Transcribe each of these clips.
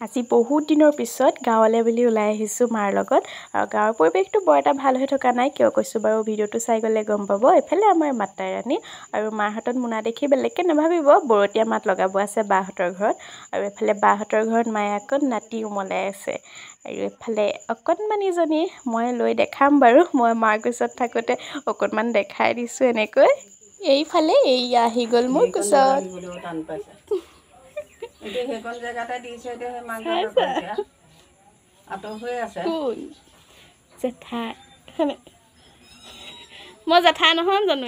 আজি বহুত দিনৰ পিছত গাঁৱলৈ বুলি ওলাই আহিছোঁ মাৰ লগত আৰু গাঁৱৰ পৰিৱেশটো বৰ এটা ভাল হৈ থকা নাই কিয় কৈছোঁ বাৰু ভিডিঅ'টো চাই গ'লে গম পাব এফালে আমাৰ মাতাই ৰাণী আৰু মাৰ হাতত মোনা দেখি বেলেগকৈ নাভাবিব বৰতীয়া মাত লগাব আছে বাহঁতৰ ঘৰত আৰু এফালে বাহঁতৰ ঘৰত মায়ে আকৌ নাতি উমলাই আছে আৰু এফালে অকণমানিজনী মই লৈ দেখাম বাৰু মই মাৰ কোচত থাকোঁতে অকণমান দেখাই দিছোঁ এনেকৈ এইফালে এইয়া আহি গ'ল মোৰ কোচত এতিয়া সেইখন জেগাতে দিছে এতিয়া সেই মাকজনীক এতিয়া আঁতৰ হৈ আছে কোন জেঠাই মই জেঠাই নহয় জানো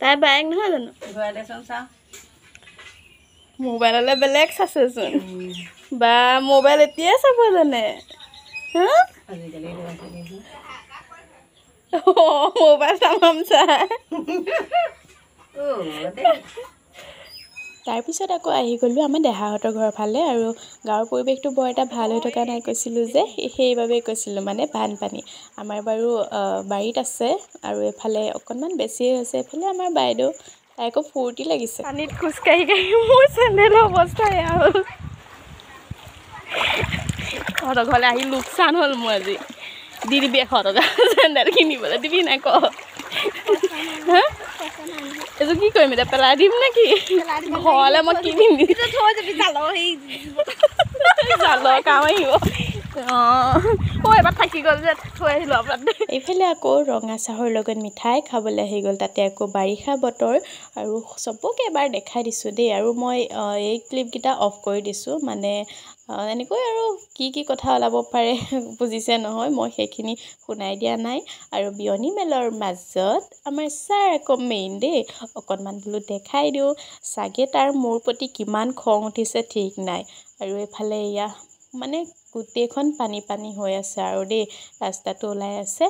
তাই বায়েক নহয় জানো ঘূৰাই দেচোন চা মোবাইললৈ বেলেগ চাইছেচোন বা মোবাইল এতিয়াই চাব জানে হা আজিকালি মোবাইল চাম চাই তাৰপিছত আকৌ আহি গ'লোঁ আমাৰ দেহাহঁতৰ ঘৰৰ ফালে আৰু গাঁৱৰ পৰিৱেশটো বৰ এটা ভাল হৈ থকা নাই কৈছিলোঁ যে সেইবাবেই কৈছিলোঁ মানে বানপানী আমাৰ বাৰু বাৰীত আছে আৰু এফালে অকণমান বেছিয়ে হৈছে এফালে আমাৰ বাইদেউ তাই আকৌ ফূৰ্তি লাগিছে পানীত খোজকাঢ়ি কাঢ়ি মোৰ চেণ্ডেলৰ অৱস্থা এয়া হ'ল তহঁতৰ ঘৰলৈ আহি লোকচান হ'ল মোৰ আজি দি দিবি 100 টকা চেণ্ডেল কিনিবলৈ দিবি নাই ক হা এইযোৰ কি কৰিম এতিয়া পেলাই দিম নেকি ঘৰলৈ মই কিনিম থৈ যাবি জালৰ কাম আহিব এবাৰ থাকি গ'ল যে থৈ আহিলোঁ আপোনাৰ এইফালে আকৌ ৰঙা চাহৰ লগত মিঠাই খাবলৈ আহি গ'ল তাতে আকৌ বাৰিষা বতৰ আৰু চবকে এবাৰ দেখাই দিছোঁ দেই আৰু মই এই ক্লিপকেইটা অফ কৰি দিছোঁ মানে এনেকৈ আৰু কি কথা ওলাব পাৰে বুজিছে নহয় মই সেইখিনি শুনাই দিয়া নাই আৰু বিয়নী মেলৰ মাজত আমাৰ ছাৰ আকৌ মেইন দেই অকণমান বোলো দেখাই দিওঁ চাগে তাৰ মোৰ প্ৰতি কিমান খং উঠিছে ঠিক নাই আৰু এইফালে এয়া মানে গোটেইখন পানী হৈ আছে আৰু দেই ৰাস্তাটো ওলাই আছে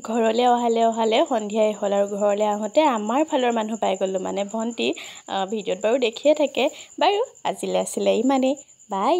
ঘৰলৈ অহালে সন্ধিয়াই হ'ল আৰু ঘৰলৈ আহোঁতে আমাৰ ফালৰ মানুহ পাই গ'লোঁ মানে ভণ্টি ভিডিঅ'ত বাৰু দেখিয়ে থাকে বাৰু আজিলৈ আছিলে ইমানেই বাই